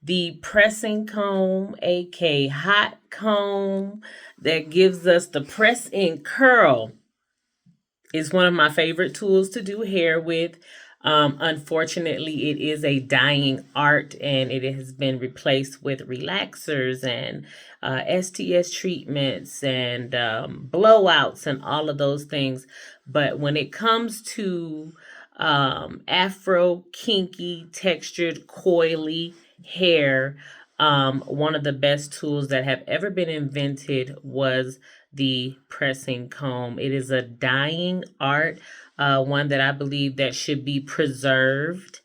The pressing comb, aka hot comb, that gives us the press in curl, is one of my favorite tools to do hair with. Unfortunately, it is a dying art and it has been replaced with relaxers and STS treatments and blowouts and all of those things. But when it comes to afro, kinky, textured, coily hair, one of the best tools that have ever been invented was the pressing comb. It is a dying art, one that I believe that should be preserved,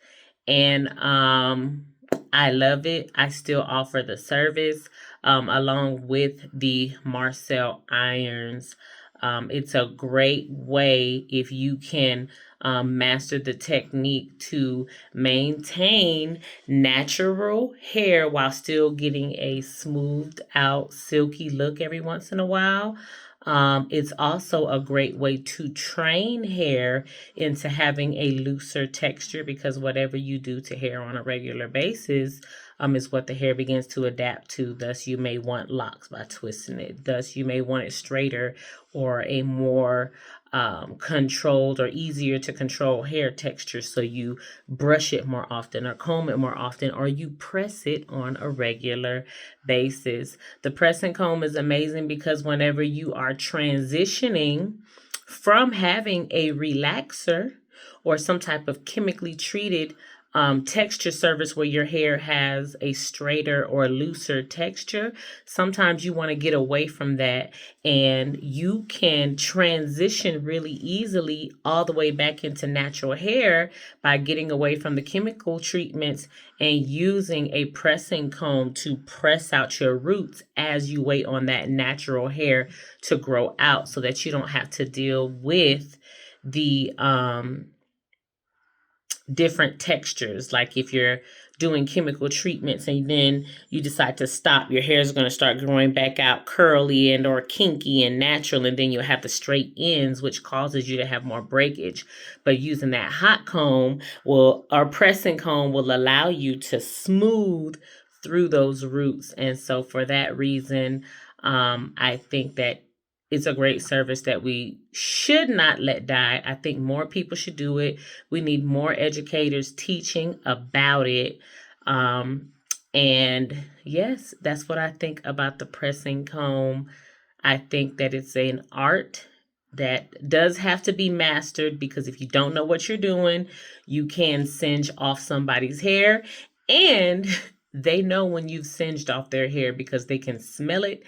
and I love it. I still offer the service along with the Marcel irons. It's a great way if you can master the technique to maintain natural hair while still getting a smoothed out, silky look every once in a while. It's also a great way to train hair into having a looser texture because whatever you do to hair on a regular basis is what the hair begins to adapt to. Thus, you may want locks by twisting it. Thus, you may want it straighter or a more controlled or easier to control hair texture. So you brush it more often or comb it more often or you press it on a regular basis. The press and comb is amazing because whenever you are transitioning from having a relaxer or some type of chemically treated texture surface where your hair has a straighter or looser texture, sometimes you want to get away from that and you can transition really easily all the way back into natural hair by getting away from the chemical treatments and using a pressing comb to press out your roots as you wait on that natural hair to grow out so that you don't have to deal with the different textures. Like if you're doing chemical treatments and then you decide to stop, your hair is going to start growing back out curly and or kinky and natural, and then you'll have the straight ends, which causes you to have more breakage. But using that hot comb will or pressing comb will allow you to smooth through those roots. And so for that reason, I think that it's a great service that we should not let die. I think more people should do it. We need more educators teaching about it. And yes, that's what I think about the pressing comb. I think that it's an art that does have to be mastered because if you don't know what you're doing, you can singe off somebody's hair. And they know when you've singed off their hair because they can smell it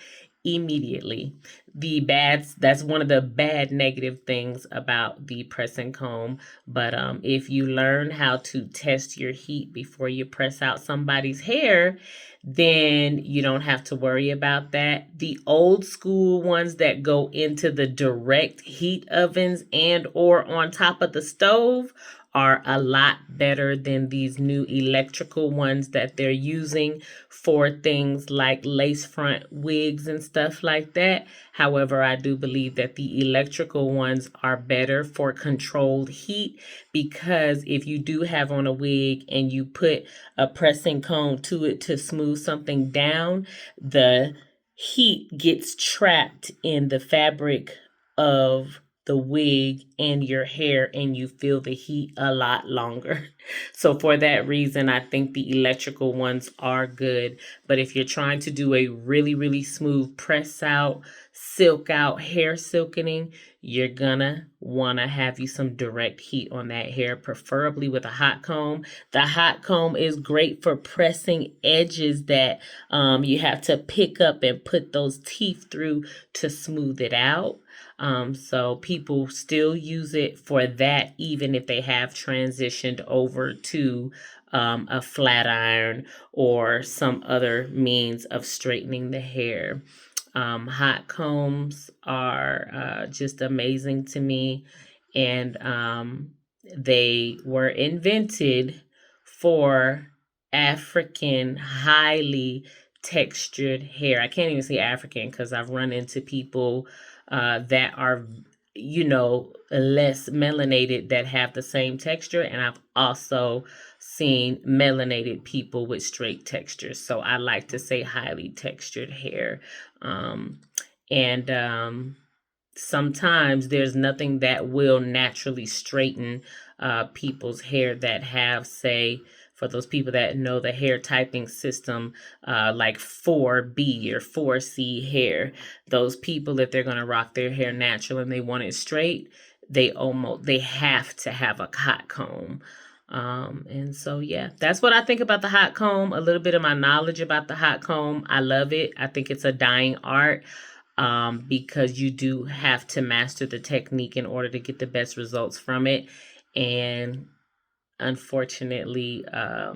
immediately. That's one of the bad negative things about the press and comb. But if you learn how to test your heat before you press out somebody's hair, then you don't have to worry about that. The old school ones that go into the direct heat ovens and or on top of the stove are a lot better than these new electrical ones that they're using for things like lace front wigs and stuff like that. However, I do believe that the electrical ones are better for controlled heat because if you do have on a wig and you put a pressing comb to it to smooth something down, the heat gets trapped in the fabric of the wig and your hair and you feel the heat a lot longer. So for that reason, I think the electrical ones are good. But if you're trying to do a really, really smooth press out, silk out hair silkening, you're gonna wanna have you some direct heat on that hair, preferably with a hot comb. The hot comb is great for pressing edges that you have to pick up and put those teeth through to smooth it out. So people still use it for that, even if they have transitioned over to a flat iron or some other means of straightening the hair. Hot combs are just amazing to me, and they were invented for African highly textured hair. I can't even say African because I've run into people that are, less melanated that have the same texture. And I've also seen melanated people with straight textures. So I like to say highly textured hair. And sometimes there's nothing that will naturally straighten people's hair that have, say, for those people that know the hair typing system, like 4B or 4C hair, those people, if they're going to rock their hair natural and they want it straight, they have to have a hot comb. And so, yeah, that's what I think about the hot comb. A little bit of my knowledge about the hot comb. I love it. I think it's a dying art, because you do have to master the technique in order to get the best results from it. And unfortunately, a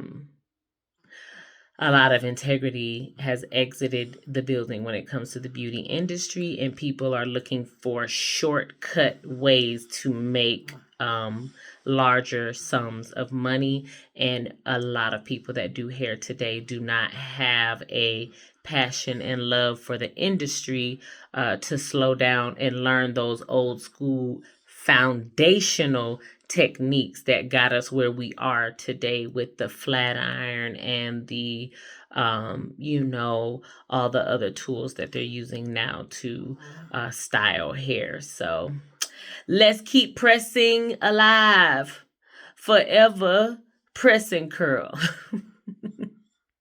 lot of integrity has exited the building when it comes to the beauty industry, and people are looking for shortcut ways to make larger sums of money. And a lot of people that do hair today do not have a passion and love for the industry to slow down and learn those old school foundational techniques that got us where we are today with the flat iron and the all the other tools that they're using now to style hair. So let's keep pressing alive, forever pressing curl.